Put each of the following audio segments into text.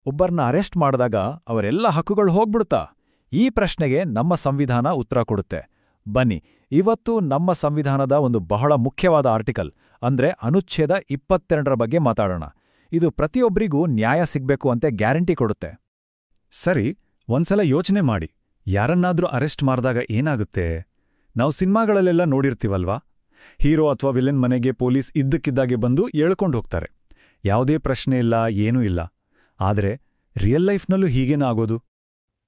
ಒಬ್ಬರನ್ನ ಅರೆಸ್ಟ್ ಮಾಡಿದಾಗ ಅವರೆಲ್ಲ ಹಕ್ಕುಗಳು ಹೋಗ್ಬಿಡುತ್ತಾ? ಈ ಪ್ರಶ್ನೆಗೆ ನಮ್ಮ ಸಂವಿಧಾನ ಉತ್ತರ ಕೊಡುತ್ತೆ. ಬನ್ನಿ, ಇವತ್ತು ನಮ್ಮ ಸಂವಿಧಾನದ ಒಂದು ಬಹಳ ಮುಖ್ಯವಾದ ಆರ್ಟಿಕಲ್ ಅಂದ್ರೆ ಅನುಚ್ಛೇದ 22ರ ಬಗ್ಗೆ ಮಾತಾಡೋಣ. ಇದು ಪ್ರತಿಯೊಬ್ಬರಿಗೂ ನ್ಯಾಯ ಸಿಗ್ಬೇಕು ಅಂತ ಗ್ಯಾರಂಟಿ ಕೊಡುತ್ತೆ. ಸರಿ, ಒಂದ್ಸಲ ಯೋಚನೆ ಮಾಡಿ, ಯಾರನ್ನಾದ್ರೂ ಅರೆಸ್ಟ್ ಮಾಡಿದಾಗ ಏನಾಗುತ್ತೆ? ನಾವು ಸಿನಿಮಾಗಳಲ್ಲೆಲ್ಲ ನೋಡಿರ್ತೀವಲ್ವಾ? ಹೀರೋ ಅಥವಾ ವಿಲನ್ ಮನೆಗೆ ಪೊಲೀಸ್ ಇದ್ದಕ್ಕಿದ್ದಾಗೆ ಬಂದು ಎಳ್ಕೊಂಡು ಹೋಗ್ತಾರೆ. ಯಾವುದೇ ಪ್ರಶ್ನೆ ಇಲ್ಲ, ಏನೂ ಇಲ್ಲ. ಆದ್ರೆ ರಿಯಲ್ ಲೈಫ್ನಲ್ಲೂ ಹೀಗೇನ ಆಗೋದು?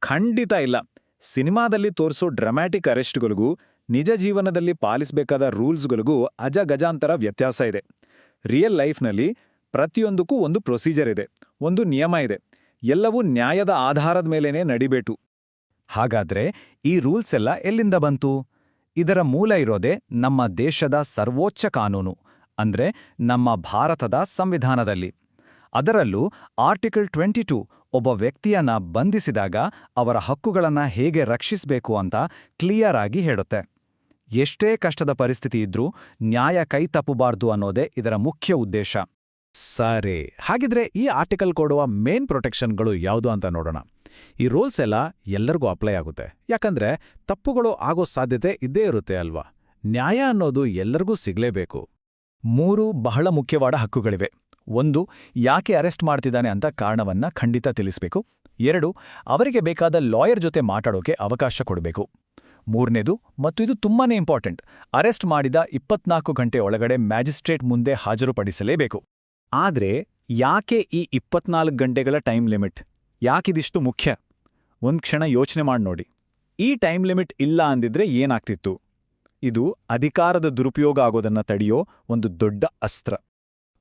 ಖಂಡಿತ ಇಲ್ಲ. ಸಿನಿಮಾದಲ್ಲಿ ತೋರಿಸೋ ಡ್ರಾಮ್ಯಾಟಿಕ್ ಅರೆಸ್ಟ್ಗಳಿಗೂ ನಿಜ ಜೀವನದಲ್ಲಿ ಪಾಲಿಸಬೇಕಾದ ರೂಲ್ಸ್ಗಳಿಗೂ ಅಜಗಜಾಂತರ ವ್ಯತ್ಯಾಸ ಇದೆ. ರಿಯಲ್ ಲೈಫ್ನಲ್ಲಿ ಪ್ರತಿಯೊಂದಕ್ಕೂ ಒಂದು ಪ್ರೊಸೀಜರ್ ಇದೆ, ಒಂದು ನಿಯಮ ಇದೆ. ಎಲ್ಲವೂ ನ್ಯಾಯದ ಆಧಾರದ ಮೇಲೇನೆ ನಡಿಬೇಕು. ಹಾಗಾದ್ರೆ ಈ ರೂಲ್ಸ್ ಎಲ್ಲ ಎಲ್ಲಿಂದ ಬಂತು? ಇದರ ಮೂಲ ಇರೋದೇ ನಮ್ಮ ದೇಶದ ಸರ್ವೋಚ್ಚ ಕಾನೂನು, ಅಂದ್ರೆ ನಮ್ಮ ಭಾರತದ ಸಂವಿಧಾನದಲ್ಲಿ. ಅದರಲ್ಲೂ ಆರ್ಟಿಕಲ್ 22 ಒಬ್ಬ ವ್ಯಕ್ತಿಯನ್ನ ಬಂಧಿಸಿದಾಗ ಅವರ ಹಕ್ಕುಗಳನ್ನ ಹೇಗೆ ರಕ್ಷಿಸಬೇಕು ಅಂತ ಕ್ಲಿಯರ್ ಆಗಿ ಹೇಳುತ್ತೆ. ಎಷ್ಟೇ ಕಷ್ಟದ ಪರಿಸ್ಥಿತಿ ಇದ್ರೂ ನ್ಯಾಯ ಕೈ ತಪ್ಪಬಾರ್ದು ಅನ್ನೋದೇ ಇದರ ಮುಖ್ಯ ಉದ್ದೇಶ. ಸರಿ, ಹಾಗಿದ್ರೆ ಈ ಆರ್ಟಿಕಲ್ ಕೊಡುವ ಮೇನ್ ಪ್ರೊಟೆಕ್ಷನ್ಗಳು ಯಾವುದು ಅಂತ ನೋಡೋಣ. ಈ ರೂಲ್ಸ್ ಎಲ್ಲ ಎಲ್ಲರಿಗೂ ಅಪ್ಲೈ ಆಗುತ್ತೆ, ಯಾಕಂದ್ರೆ ತಪ್ಪುಗಳು ಆಗೋ ಸಾಧ್ಯತೆ ಇದ್ದೇ ಇರುತ್ತೆ ಅಲ್ವಾ? ನ್ಯಾಯ ಅನ್ನೋದು ಎಲ್ಲರಿಗೂ ಸಿಗ್ಲೇಬೇಕು. 3 ಬಹಳ ಮುಖ್ಯವಾದ ಹಕ್ಕುಗಳಿವೆ. 1, ಯಾಕೆ ಅರೆಸ್ಟ್ ಮಾಡ್ತಿದ್ದಾನೆ ಅಂತ ಕಾರಣವನ್ನ ಖಂಡಿತ ತಿಳಿಸ್ಬೇಕು. 2, ಅವರಿಗೆ ಬೇಕಾದ ಲಾಯರ್ ಜೊತೆ ಮಾತಾಡೋಕೆ ಅವಕಾಶ ಕೊಡಬೇಕು. 3ನೇದು, ಮತ್ತು ಇದು ತುಂಬಾನೇ ಇಂಪಾರ್ಟೆಂಟ್, ಅರೆಸ್ಟ್ ಮಾಡಿದ 24 ಗಂಟೆ ಒಳಗಡೆ ಮ್ಯಾಜಿಸ್ಟ್ರೇಟ್ ಮುಂದೆ ಹಾಜರುಪಡಿಸಲೇಬೇಕು. ಆದ್ರೆ ಯಾಕೆ ಈ 24 ಗಂಟೆಗಳ ಟೈಮ್ ಲಿಮಿಟ್? ಯಾಕಿದಿಷ್ಟು ಮುಖ್ಯ? ಒಂದ್ ಕ್ಷಣ ಯೋಚನೆ ಮಾಡಿ ನೋಡಿ. ಈ ಟೈಮ್ ಲಿಮಿಟ್ ಇಲ್ಲ ಅಂದಿದ್ರೆ ಏನಾಗ್ತಿತ್ತು? ಇದು ಅಧಿಕಾರದ ದುರುಪಯೋಗ ಆಗೋದನ್ನ ತಡೆಯೋ ಒಂದು ದೊಡ್ಡ ಅಸ್ತ್ರ.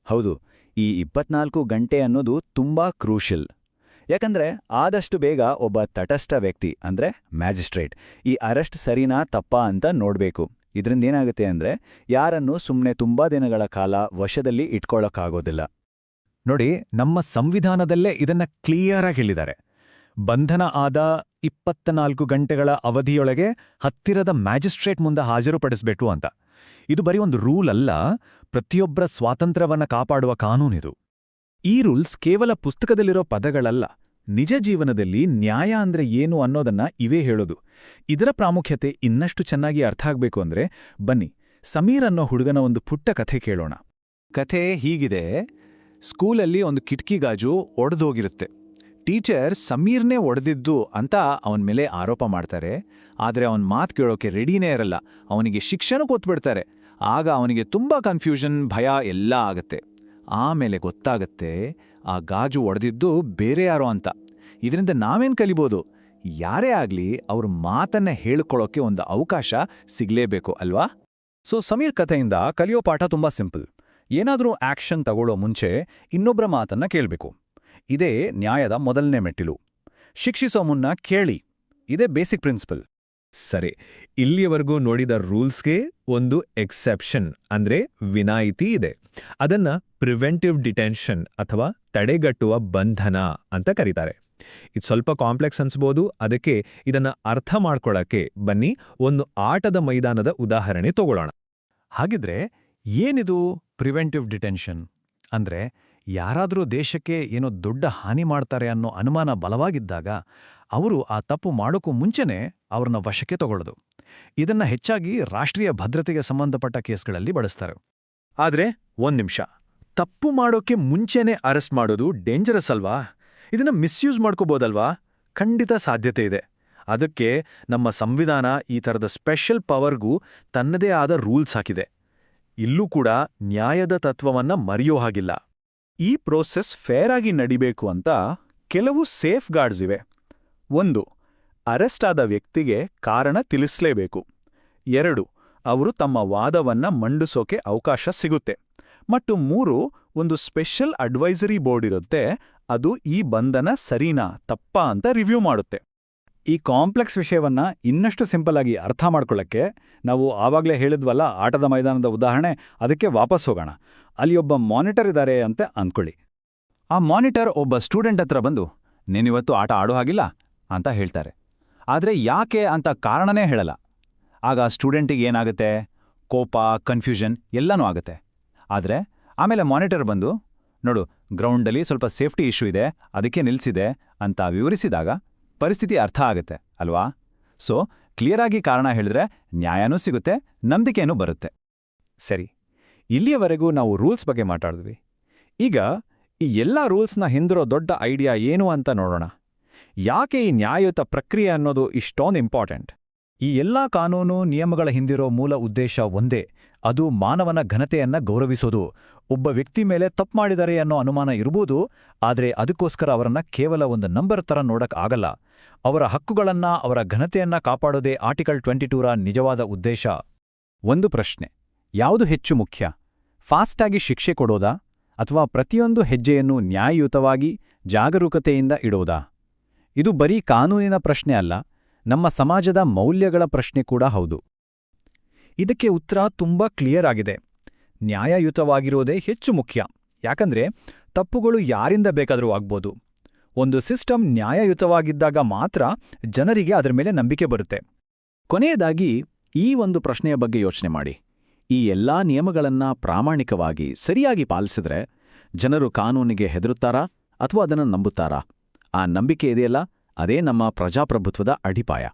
ಹೌದು, ಈ 24 ಗಂಟೆ ಅನ್ನೋದು ತುಂಬಾ ಕ್ರೂಷಿಯಲ್. ಯಾಕಂದ್ರೆ ಆದಷ್ಟು ಬೇಗ ಒಬ್ಬ ತಟಸ್ಥ ವ್ಯಕ್ತಿ ಅಂದ್ರೆ ಮ್ಯಾಜಿಸ್ಟ್ರೇಟ್ ಈ ಅರೆಸ್ಟ್ ಸರಿನಾ ತಪ್ಪಾ ಅಂತ ನೋಡ್ಬೇಕು. ಇದರಿಂದ ಏನಾಗುತ್ತೆ ಅಂದ್ರೆ ಯಾರನ್ನೂ ಸುಮ್ಮನೆ ತುಂಬಾ ದಿನಗಳ ಕಾಲ ವಶದಲ್ಲಿ ಇಟ್ಕೊಳ್ಳೋಕ್ಕಾಗೋದಿಲ್ಲ. ನೋಡಿ, ನಮ್ಮ ಸಂವಿಧಾನದಲ್ಲೇ ಇದನ್ನ ಕ್ಲಿಯರ್ ಆಗಿ ಹೇಳಿದ್ದಾರೆ. ಬಂಧನ ಆದ 24 ಗಂಟೆಗಳ ಅವಧಿಯೊಳಗೆ ಹತ್ತಿರದ ಮ್ಯಾಜಿಸ್ಟ್ರೇಟ್ ಮುಂದೆ ಹಾಜರುಪಡಿಸಬೇಕು ಅಂತ. ಇದು ಬರೀ ಒಂದು ರೂಲ್ ಅಲ್ಲ, ಪ್ರತಿಯೊಬ್ಬರ ಸ್ವಾತಂತ್ರ್ಯವನ್ನ ಕಾಪಾಡುವ ಕಾನೂನಿದು. ಈ ರೂಲ್ಸ್ ಕೇವಲ ಪುಸ್ತಕದಲ್ಲಿರೋ ಪದಗಳಲ್ಲ, ನಿಜ ಜೀವನದಲ್ಲಿ ನ್ಯಾಯ ಅಂದ್ರೆ ಏನು ಅನ್ನೋದನ್ನ ಇವೇ ಹೇಳೋದು. ಇದರ ಪ್ರಾಮುಖ್ಯತೆ ಇನ್ನಷ್ಟು ಚೆನ್ನಾಗಿ ಅರ್ಥ ಆಗ್ಬೇಕು ಅಂದ್ರೆ ಬನ್ನಿ, ಸಮೀರ್ ಅನ್ನೋ ಹುಡುಗನ ಒಂದು ಪುಟ್ಟ ಕಥೆ ಕೇಳೋಣ. ಕಥೆ ಹೀಗಿದೆ. ಸ್ಕೂಲಲ್ಲಿ ಒಂದು ಕಿಟಕಿ ಗಾಜು ಒಡೆದೋಗಿರುತ್ತೆ. ಟೀಚರ್ ಸಮೀರ್ನೇ ಒಡೆದಿದ್ದು ಅಂತ ಅವನ ಮೇಲೆ ಆರೋಪ ಮಾಡ್ತಾರೆ. ಆದರೆ ಅವನ ಮಾತು ಕೇಳೋಕೆ ರೆಡಿನೇ ಇರಲ್ಲ. ಅವನಿಗೆ ಶಿಕ್ಷೆನೂ ಕೊಟ್ಬಿಡ್ತಾರೆ. ಆಗ ಅವನಿಗೆ ತುಂಬಾ ಕನ್ಫ್ಯೂಷನ್, ಭಯ ಎಲ್ಲ ಆಗತ್ತೆ. ಆಮೇಲೆ ಗೊತ್ತಾಗತ್ತೆ ಆ ಗಾಜು ಒಡೆದಿದ್ದು ಬೇರೆ ಯಾರೋ ಅಂತ. ಇದರಿಂದ ನಾವೇನ್ ಕಲಿಬೋದು? ಯಾರೇ ಆಗ್ಲಿ ಅವ್ರ ಮಾತನ್ನ ಹೇಳ್ಕೊಳ್ಳೋಕೆ ಒಂದು ಅವಕಾಶ ಸಿಗ್ಲೇಬೇಕು ಅಲ್ವಾ? ಸೊ ಸಮೀರ್ ಕಥೆಯಿಂದ ಕಲಿಯೋ ಪಾಠ ತುಂಬಾ ಸಿಂಪಲ್. ಏನಾದ್ರೂ ಆಕ್ಷನ್ ತಗೊಳ್ಳೋ ಮುಂಚೆ ಇನ್ನೊಬ್ರ ಮಾತನ್ನ ಕೇಳ್ಬೇಕು. ಇದೇ ನ್ಯಾಯದ ಮೊದಲನೇ ಮೆಟ್ಟಿಲು. ಶಿಕ್ಷಿಸೋ ಮುನ್ನ ಕೇಳಿ, ಇದೇ ಬೇಸಿಕ್ ಪ್ರಿನ್ಸಿಪಲ್. ಸರಿ, ಇಲ್ಲಿಯವರೆಗೂ ನೋಡಿದ ರೂಲ್ಸ್ಗೆ ಒಂದು ಎಕ್ಸೆಪ್ಷನ್ ಅಂದ್ರೆ ವಿನಾಯಿತಿ ಇದೆ. ಅದನ್ನ ಪ್ರಿವೆಂಟಿವ್ ಡಿಟೆನ್ಷನ್ ಅಥವಾ ತಡೆಗಟ್ಟುವ ಬಂಧನ ಅಂತ ಕರೀತಾರೆ. ಇದು ಸ್ವಲ್ಪ ಕಾಂಪ್ಲೆಕ್ಸ್ ಅನ್ಸ್ಬೋದು. ಅದಕ್ಕೆ ಇದನ್ನ ಅರ್ಥ ಮಾಡ್ಕೊಳ್ಳಕ್ಕೆ ಬನ್ನಿ ಒಂದು ಆಟದ ಮೈದಾನದ ಉದಾಹರಣೆ ತಗೊಳ್ಳೋಣ. ಹಾಗಿದ್ರೆ ಏನಿದು ಪ್ರಿವೆಂಟಿವ್ ಡಿಟೆನ್ಷನ್? ಅಂದ್ರೆ ಯಾರಾದರೂ ದೇಶಕ್ಕೆ ಏನೋ ದೊಡ್ಡ ಹಾನಿ ಮಾಡ್ತಾರೆ ಅನ್ನೋ ಅನುಮಾನ ಬಲವಾಗಿದ್ದಾಗ ಅವರು ಆ ತಪ್ಪು ಮಾಡೋಕ್ಕೂ ಮುಂಚೆನೇ ಅವ್ರನ್ನ ವಶಕ್ಕೆ ತಗೊಳ್ಳೋದು. ಇದನ್ನ ಹೆಚ್ಚಾಗಿ ರಾಷ್ಟ್ರೀಯ ಭದ್ರತೆಗೆ ಸಂಬಂಧಪಟ್ಟ ಕೇಸ್ಗಳಲ್ಲಿ ಬಳಸ್ತಾರೆ. ಆದ್ರೆ ಒಂದ್ ನಿಮಿಷ, ತಪ್ಪು ಮಾಡೋಕೆ ಮುಂಚೆನೇ ಅರೆಸ್ಟ್ ಮಾಡೋದು ಡೇಂಜರಸ್ ಅಲ್ವಾ? ಇದನ್ನ ಮಿಸ್ಯೂಸ್ ಮಾಡ್ಕೋಬೋದಲ್ವಾ? ಖಂಡಿತ ಸಾಧ್ಯತೆ ಇದೆ. ಅದಕ್ಕೆ ನಮ್ಮ ಸಂವಿಧಾನ ಈ ಥರದ ಸ್ಪೆಷಲ್ ಪವರ್ಗೂ ತನ್ನದೇ ಆದ ರೂಲ್ಸ್ ಹಾಕಿದೆ. ಇಲ್ಲೂ ಕೂಡ ನ್ಯಾಯದ ತತ್ವವನ್ನ ಮರೆಯೋ ಹಾಗಿಲ್ಲ. ಈ ಪ್ರೋಸೆಸ್ ಫೇರ್ ಆಗಿ ನಡಿಬೇಕು ಅಂತ ಕೆಲವು ಸೇಫ್ ಗಾರ್ಡ್ಸ್ ಇವೆ. 1, ಅರೆಸ್ಟ್ ಆದ ವ್ಯಕ್ತಿಗೆ ಕಾರಣ ತಿಳಿಸ್ಲೇಬೇಕು. 2, ಅವರು ತಮ್ಮ ವಾದವನ್ನ ಮಂಡಿಸೋಕೆ ಅವಕಾಶ ಸಿಗುತ್ತೆ. ಮತ್ತು 3, ಒಂದು ಸ್ಪೆಷಲ್ ಅಡ್ವೈಸರಿ ಬೋರ್ಡ್ ಇರುತ್ತೆ. ಅದು ಈ ಬಂಧನ ಸರಿನಾ ತಪ್ಪಾ ಅಂತ ರಿವ್ಯೂ ಮಾಡುತ್ತೆ. ಈ ಕಾಂಪ್ಲೆಕ್ಸ್ ವಿಷಯವನ್ನ ಇನ್ನಷ್ಟು ಸಿಂಪಲ್ ಆಗಿ ಅರ್ಥ ಮಾಡ್ಕೊಳ್ಳಕ್ಕೆ ನಾವು ಆವಾಗಲೇ ಹೇಳಿದ್ವಲ್ಲ ಆಟದ ಮೈದಾನದ ಉದಾಹರಣೆ, ಅದಕ್ಕೆ ವಾಪಸ್ ಹೋಗೋಣ. ಅಲ್ಲಿ ಒಬ್ಬ ಮಾನಿಟರ್ ಇದ್ದಾರೆ ಅಂತ ಅಂದ್ಕೊಳ್ಳಿ. ಆ ಮಾನಿಟರ್ ಒಬ್ಬ ಸ್ಟೂಡೆಂಟ್ ಹತ್ರ ಬಂದು ನೀನಿವತ್ತು ಆಟ ಆಡೋ ಹಾಗಿಲ್ಲ ಅಂತ ಹೇಳ್ತಾರೆ. ಆದರೆ ಯಾಕೆ ಅಂತ ಕಾರಣನೇ ಹೇಳಲ್ಲ. ಆಗ ಸ್ಟೂಡೆಂಟಿಗೆ ಏನಾಗುತ್ತೆ? ಕೋಪ, ಕನ್ಫ್ಯೂಷನ್ ಎಲ್ಲನೂ ಆಗುತ್ತೆ. ಆದರೆ ಆಮೇಲೆ ಮಾನಿಟರ್ ಬಂದು ನೋಡು, ಗ್ರೌಂಡಲ್ಲಿ ಸ್ವಲ್ಪ ಸೇಫ್ಟಿ ಇಶ್ಯೂ ಇದೆ, ಅದಕ್ಕೆ ನಿಲ್ಸಿದೆ ಅಂತ ವಿವರಿಸಿದಾಗ ಪರಿಸ್ಥಿತಿ ಅರ್ಥ ಆಗುತ್ತೆ ಅಲ್ವಾ? ಸೊ ಕ್ಲಿಯರ್ ಆಗಿ ಕಾರಣ ಹೇಳಿದ್ರೆ ನ್ಯಾಯನೂ ಸಿಗುತ್ತೆ, ನಂಬಿಕೆನೂ ಬರುತ್ತೆ. ಸರಿ, ಇಲ್ಲಿಯವರೆಗೂ ನಾವು ರೂಲ್ಸ್ ಬಗ್ಗೆ ಮಾತಾಡಿದ್ವಿ. ಈಗ ಈ ಎಲ್ಲ ರೂಲ್ಸ್ನ ಹಿಂದಿರೋ ದೊಡ್ಡ ಐಡಿಯಾ ಏನು ಅಂತ ನೋಡೋಣ. ಯಾಕೆ ಈ ನ್ಯಾಯಯುತ ಪ್ರಕ್ರಿಯೆ ಅನ್ನೋದು ಇಷ್ಟೊಂದು ಇಂಪಾರ್ಟೆಂಟ್? ಈ ಎಲ್ಲ ಕಾನೂನು ನಿಯಮಗಳ ಹಿಂದಿರೋ ಮೂಲ ಉದ್ದೇಶ ಒಂದೇ, ಅದು ಮಾನವನ ಘನತೆಯನ್ನ ಗೌರವಿಸೋದು. ಒಬ್ಬ ವ್ಯಕ್ತಿ ಮೇಲೆ ತಪ್ಪು ಮಾಡಿದರೆ ಅನ್ನೋ ಅನುಮಾನ ಇರ್ಬೋದು, ಆದರೆ ಅದಕ್ಕೋಸ್ಕರ ಅವರನ್ನ ಕೇವಲ ಒಂದು ನಂಬರ್ ಥರ ನೋಡಕ್ ಆಗಲ್ಲ. ಅವರ ಹಕ್ಕುಗಳನ್ನ, ಅವರ ಘನತೆಯನ್ನ ಕಾಪಾಡೋದೇ ಆರ್ಟಿಕಲ್ 22ರ ನಿಜವಾದ ಉದ್ದೇಶ. ಒಂದು ಪ್ರಶ್ನೆ, ಯಾವುದು ಹೆಚ್ಚು ಮುಖ್ಯ? ಫಾಸ್ಟಾಗಿ ಶಿಕ್ಷೆ ಕೊಡೋದಾ ಅಥವಾ ಪ್ರತಿಯೊಂದು ಹೆಜ್ಜೆಯನ್ನು ನ್ಯಾಯಯುತವಾಗಿ ಜಾಗರೂಕತೆಯಿಂದ ಇಡೋದಾ? ಇದು ಬರೀ ಕಾನೂನಿನ ಪ್ರಶ್ನೆ ಅಲ್ಲ, ನಮ್ಮ ಸಮಾಜದ ಮೌಲ್ಯಗಳ ಪ್ರಶ್ನೆ ಕೂಡ ಹೌದು. ಇದಕ್ಕೆ ಉತ್ತರ ತುಂಬಾ ಕ್ಲಿಯರ್ ಆಗಿದೆ. ನ್ಯಾಯಯುತವಾಗಿರೋದೇ ಹೆಚ್ಚು ಮುಖ್ಯ. ಯಾಕಂದ್ರೆ ತಪ್ಪುಗಳು ಯಾರಿಂದ ಬೇಕಾದರೂ ಆಗ್ಬೋದು. ಒಂದು ಸಿಸ್ಟಮ್ ನ್ಯಾಯಯುತವಾಗಿದ್ದಾಗ ಮಾತ್ರ ಜನರಿಗೆ ಅದರ ಮೇಲೆ ನಂಬಿಕೆ ಬರುತ್ತೆ. ಕೊನೆಯದಾಗಿ ಈ ಒಂದು ಪ್ರಶ್ನೆಯ ಬಗ್ಗೆ ಯೋಚನೆ ಮಾಡಿ. ಈ ಎಲ್ಲಾ ನಿಯಮಗಳನ್ನ ಪ್ರಾಮಾಣಿಕವಾಗಿ ಸರಿಯಾಗಿ ಪಾಲಿಸಿದ್ರೆ ಜನರು ಕಾನೂನಿಗೆ ಹೆದರುತ್ತಾರಾ ಅಥವಾ ಅದನ್ನು ನಂಬುತ್ತಾರಾ? ಆ ನಂಬಿಕೆ ಇದೆಯಲ್ಲ, ಅದೇ ನಮ್ಮ ಪ್ರಜಾಪ್ರಭುತ್ವದ ಅಡಿಪಾಯ.